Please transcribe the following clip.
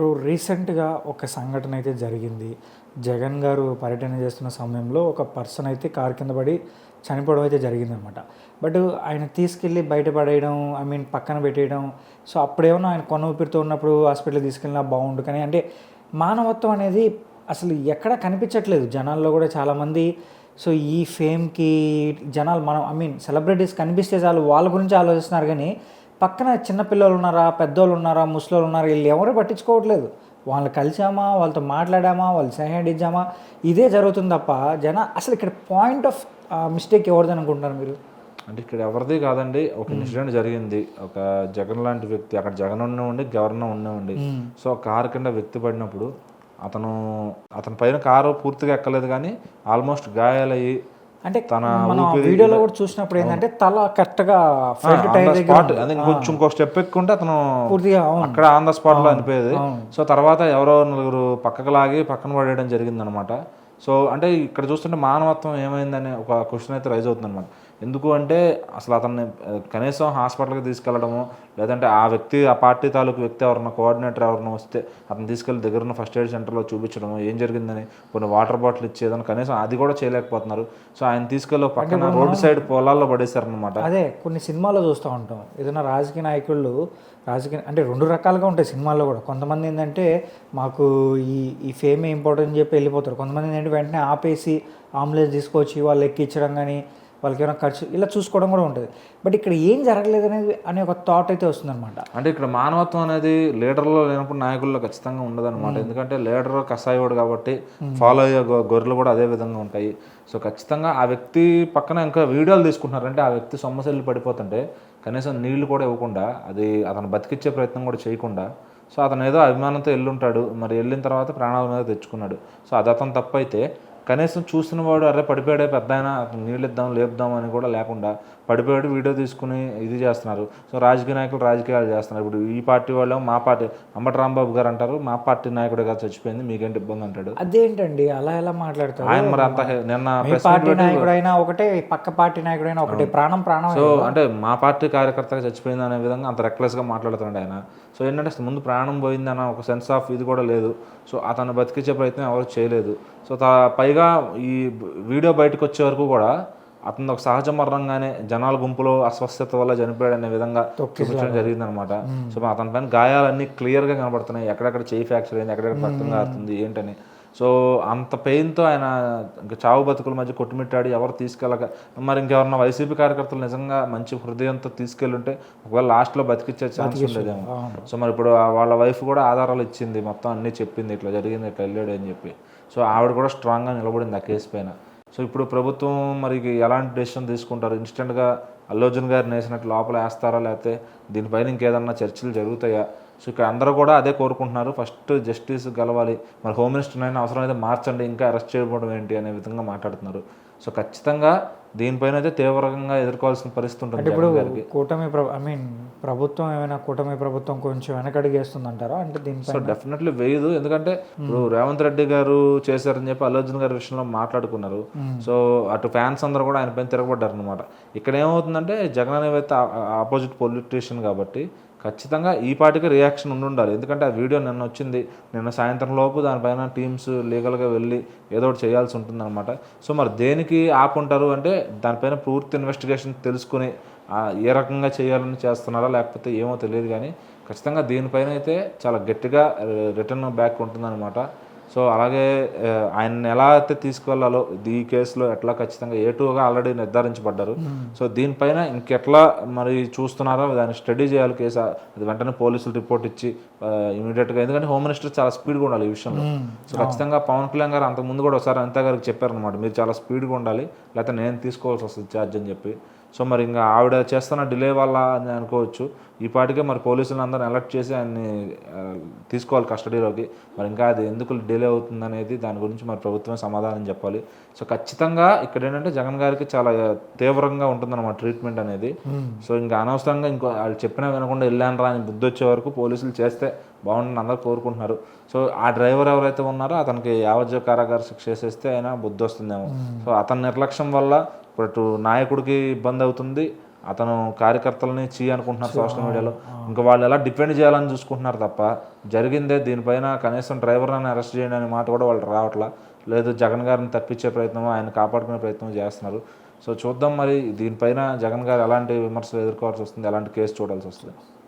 ఇప్పుడు రీసెంట్‌గా ఒక సంఘటన అయితే జరిగింది. జగన్ గారు పర్యటన చేస్తున్న సమయంలో ఒక పర్సన్ అయితే కారు కింద పడి చనిపోవడం అయితే జరిగిందనమాట. బట్ ఆయన తీసుకెళ్ళి బయట పడేయడం, పక్కన పెట్టేయడం. సో, అప్పుడేమన్నా ఆయన కొన ఊపిరితో ఉన్నప్పుడు హాస్పిటల్‌కి తీసుకెళ్ళినా బావుండు. కానీ అంటే మానవత్వం అనేది అసలు ఎక్కడా కనిపించట్లేదు జనాల్లో కూడా చాలామంది. సో, ఈ ఫేమ్‌కి జనాలు మనం సెలబ్రిటీస్ కనిపిస్తే చాలు వాళ్ళ గురించి ఆలోచిస్తున్నారు గానీ, పక్కన చిన్న పిల్లలు ఉన్నారా, పెద్దోళ్ళు ఉన్నారా, ముసలోళ్ళు ఉన్నారా, వీళ్ళు ఎవరు పట్టించుకోవట్లేదు. వాళ్ళని కలిసామా, వాళ్ళతో మాట్లాడామా, వాళ్ళు సహాయం హ్యాండ్ ఇచ్చామా, ఇదే జరుగుతుంది తప్ప అసలు ఇక్కడ పాయింట్ ఆఫ్ మిస్టేక్ ఎవరిదని అనుకుంటున్నారు మీరు? అంటే ఇక్కడ ఎవరిది కాదండి. ఒక ఇన్సిడెంట్ జరిగింది. ఒక జగన్ లాంటి వ్యక్తి అక్కడ జగన్ ఉన్నవండి, గవర్నర్ ఉన్నవండి. సో కారు కింద వ్యక్తి పడినప్పుడు అతని పైన కారు పూర్తిగా ఎక్కలేదు, కానీ ఆల్మోస్ట్ గాయాలయ్యి అంటే మనం వీడియోలో కూడా చూసినప్పుడు ఏంటంటే తల కరెక్ట్గా ఫ్రంట్ టైర్ స్పాట్ కొంచెం ఇంకో స్టెప్ ఎక్కుంటే అతను పూర్తిగా అక్కడ ఆన్ ద స్పాట్ లో అనిపోయేది. సో తర్వాత ఎవరో నలుగురు పక్కకు లాగి పక్కన పడేయడం జరిగింది అనమాట. సో అంటే ఇక్కడ చూస్తుంటే మానవత్వం ఏమైందని ఒక క్వశ్చన్ అయితే రైజ్ అవుతుంది అనమాట. ఎందుకు అంటే అసలు అతన్ని కనీసం హాస్పిటల్కి తీసుకెళ్లడము, లేదంటే ఆ వ్యక్తి ఆ పార్టీ తాలూకు వ్యక్తి ఎవరన్నా కోఆర్డినేటర్ ఎవరన్నా వస్తే అతను తీసుకెళ్ళి దగ్గరున్న ఫస్ట్ ఎయిడ్ సెంటర్లో చూపించడము, ఏం జరిగిందని కొన్ని వాటర్ బాటిల్ ఇచ్చేదని కనీసం అది కూడా చేయలేకపోతున్నారు. సో ఆయన తీసుకెళ్ళి పక్కన రోడ్డు సైడ్ పొలాల్లో పడేశారనమాట. అదే కొన్ని సినిమాల్లో చూస్తూ ఉంటాం. ఏదైనా రాజకీయ నాయకులు అంటే రెండు రకాలుగా ఉంటాయి సినిమాల్లో కూడా. కొంతమంది ఏంటంటే మాకు ఈ ఫేమే ఇంపార్టెంట్ అని చెప్పి వెళ్ళిపోతారు. కొంతమంది ఏంటంటే వెంటనే ఆపేసి అంబులెన్స్ తీసుకొచ్చి వాళ్ళు ఎక్కించడం కానీ, వాళ్ళకి ఏమైనా ఖర్చు ఇలా చూసుకోవడం కూడా ఉంటుంది. బట్ ఇక్కడ ఏం జరగలేదు అనే ఒక థాట్ అయితే వస్తుందన్నమాట. అంటే ఇక్కడ మానవత్వం అనేది లీడర్లో లేనప్పుడు నాయకుల్లో ఖచ్చితంగా ఉండదన్నమాట. ఎందుకంటే లీడర్ కషాయోడు కాబట్టి ఫాలో అయ్యే గొర్రెలు కూడా అదే విధంగా ఉంటాయి. సో ఖచ్చితంగా ఆ వ్యక్తి పక్కన ఇంకా వీడియోలు తీసుకుంటున్నారంటే ఆ వ్యక్తి సొమ్మసెల్లి పడిపోతుంటే కనీసం నీళ్లు కూడా ఇవ్వకుండా, అది అతను బతికిచ్చే ప్రయత్నం కూడా చేయకుండా, సో అతను ఏదో అభిమానంతో వెళ్ళుంటాడు, మరి వెళ్ళిన తర్వాత ప్రాణాల మీద తెచ్చుకున్నాడు. సో అది అతను తప్పైతే కనీసం చూసిన వాడు అరే పడిపోయాడే పెద్ద అయినా నీళ్ళు ఇద్దాం లేపుదాం అని కూడా లేకుండా పడిపోయాడు వీడియో తీసుకుని ఇది చేస్తున్నారు. సో రాజకీయ నాయకులు రాజకీయాలు చేస్తున్నారు. ఇప్పుడు ఈ పార్టీ వాళ్ళు మా పార్టీ అంబటి రాంబాబు గారు అంటారు మా పార్టీ నాయకుడు గారు చచ్చిపోయింది మీకేంటి ఇబ్బంది అంటాడు. అదేంటండి అలా ఎలా మాట్లాడతారు ఆయన మరి అంత నిన్న పార్టీ నాయకుడైనా ఒకటే, పక్క పార్టీ నాయకుడైనా ఒకటే, ప్రాణం. సో అంటే మా పార్టీ కార్యకర్తగా చచ్చిపోయింది అనే విధంగా అంత రెక్లెస్గా మాట్లాడుతున్నాడు ఆయన. సో ఏంటంటే ముందు ప్రాణం పోయిందన్న ఒక సెన్స్ ఆఫ్ ఇది కూడా లేదు. సో అతను బతికించే ప్రయత్నం ఎవరు చేయలేదు. సో పైగా ఈ వీడియో బయటకు వచ్చే వరకు కూడా అతను ఒక సహజ మరణంగానే జనాల గుంపులో అస్వస్థత వల్ల చనిపోయాడు అనే విధంగా చూపించడం జరిగిందనమాట. సో అతని పైన గాయాలన్నీ క్లియర్గా కనబడుతున్నాయి. ఎక్కడెక్కడ చేయి ఫ్రాక్చర్ అయింది, ఎక్కడెక్కడ రక్తం కారుతుంది ఏంటని. సో అంత పెయిన్తో ఆయన ఇంకా చావు బతుకుల మధ్య కొట్టుమిట్టాడి ఎవరు తీసుకెళ్ళక, మరి ఇంకెవరన్నా వైసీపీ కార్యకర్తలు నిజంగా మంచి హృదయంతో తీసుకెళ్ళుంటే ఒకవేళ లాస్ట్లో బతికిచ్చే ఛాన్స్ ఉండేదేమో. సో మరి ఇప్పుడు వాళ్ళ వైఫ్ కూడా ఆధారాలు ఇచ్చింది, మొత్తం అన్నీ చెప్పింది, ఇట్లా జరిగింది, ఇట్లా వెళ్ళాడు అని చెప్పి. సో ఆవిడ కూడా స్ట్రాంగ్గా నిలబడింది ఆ కేసు పైన. సో ఇప్పుడు ప్రభుత్వం మరి ఎలాంటి డెసిషన్ తీసుకుంటారు? ఇన్స్టెంట్గా అల్లు అర్జున్ గారిని వేసినట్టు లోపల వేస్తారా, లేకపోతే దీనిపైన ఇంకేదన్నా చర్చలు జరుగుతాయా? సో ఇక్కడ అందరూ కూడా అదే కోరుకుంటున్నారు, ఫస్ట్ జస్టిస్ గెలవాలి, మరి హోమ్ మినిస్టర్ అయినా అవసరం అయితే మార్చండి, ఇంకా అరెస్ట్ చేయడం ఏంటి అనే విధంగా మాట్లాడుతున్నారు. సో ఖచ్చితంగా దీనిపైన అయితే తీవ్రంగా ఎదుర్కోవాల్సిన పరిస్థితి ఉంటుంది. ఇప్పుడు కూటమి ప్రభుత్వం ఏమైనా కూటమి ప్రభుత్వం కొంచెం వెనకడిగేస్తుందంటారా? అంటే దీనిపై సో డెఫినెట్లీ వేయదు. ఎందుకంటే ఇప్పుడు రేవంత్ రెడ్డి గారు చేశారని చెప్పి అల్లు అర్జున్ గారి విషయంలో మాట్లాడుకున్నారు. సో అటు ఫ్యాన్స్ అందరూ కూడా ఆయన పైన తిరగబడ్డారు అనమాట. ఇక్కడ ఏమవుతుందంటే జగన్ అనేవైతే ఆపోజిట్ పొలిటీషియన్ కాబట్టి ఖచ్చితంగా ఈ పార్టీకి రియాక్షన్ ఉండాలి. ఎందుకంటే ఆ వీడియో నిన్న వచ్చింది, నిన్న సాయంత్రం లోపు దానిపైన టీమ్స్ లీగల్గా వెళ్ళి ఏదో ఒకటి చేయాల్సి ఉంటుందన్నమాట. సో మరి దేనికి ఆపుంటారు అంటే దానిపైన పూర్తి ఇన్వెస్టిగేషన్ తెలుసుకుని ఏ రకంగా చేయాలని చేస్తున్నారా లేకపోతే ఏమో తెలియదు, కానీ ఖచ్చితంగా దీనిపైన అయితే చాలా గట్టిగా రిటర్న్ బ్యాక్ ఉంటుందన్నమాట. సో అలాగే ఆయన్ని ఎలా అయితే తీసుకువెళ్ళాలో ఈ కేసులో ఎట్లా ఖచ్చితంగా A2గా ఆల్రెడీ నిర్ధారించబడ్డారు. సో దీనిపైన ఇంకెట్లా మరి చూస్తున్నారో దాన్ని స్టడీ చేయాలి కేసు. అది వెంటనే పోలీసులు రిపోర్ట్ ఇచ్చి ఇమీడియట్గా, ఎందుకంటే హోమ్ మినిస్టర్ చాలా స్పీడ్గా ఉండాలి ఈ విషయంలో. సో ఖచ్చితంగా పవన్ కళ్యాణ్ గారు అంతకుముందు కూడా ఒకసారి అనిత గారికి చెప్పారనమాట, మీరు చాలా స్పీడ్గా ఉండాలి లేకపోతే నేను తీసుకోవాల్సి వస్తుంది ఛార్జ్ అని చెప్పి. సో మరి ఇంకా ఆవిడ చేస్తున్న డిలే వల్ల అని అనుకోవచ్చు. ఈ పాటికే మరి పోలీసులను అందరిని అలర్ట్ చేసి ఆయన్ని తీసుకోవాలి కస్టడీలోకి. మరి ఇంకా అది ఎందుకు డిలే అవుతుంది అనేది దాని గురించి మరి ప్రభుత్వం సమాధానం చెప్పాలి. సో ఖచ్చితంగా ఇక్కడ ఏంటంటే జగన్ గారికి చాలా తీవ్రంగా ఉంటుందన్నమాట ట్రీట్మెంట్ అనేది. సో ఇంకా అనవసరంగా ఇంకో వాళ్ళు చెప్పినా వినకుండా వెళ్ళాను రా అని బుద్ధి వచ్చే వరకు పోలీసులు చేస్తే బాగుంటుంది అందరూ కోరుకుంటున్నారు. సో ఆ డ్రైవర్ ఎవరైతే ఉన్నారో అతనికి యావజ్జీవ కారాగార శిక్ష వేసేస్తే అయినా బుద్ధి వస్తుందేమో. సో అతని నిర్లక్ష్యం వల్ల ఇప్పుడు నాయకుడికి ఇబ్బంది అవుతుంది, అతను కార్యకర్తలని అనుకుంటున్నారు సోషల్ మీడియాలో. ఇంకా వాళ్ళు ఎలా డిపెండ్ చేయాలని చూసుకుంటున్నారు తప్ప జరిగిందే దీనిపైన కనీసం డ్రైవర్ని అరెస్ట్ చేయండి అనే మాట కూడా వాళ్ళు రావట్లా. లేదు జగన్ గారిని తప్పించే ప్రయత్నం, ఆయన కాపాడుకునే ప్రయత్నం చేస్తున్నారు. సో చూద్దాం మరి దీనిపైన జగన్ గారు ఎలాంటి విమర్శలు ఎదుర్కోవాల్సి వస్తుంది, ఎలాంటి కేసు చూడాల్సి వస్తుంది.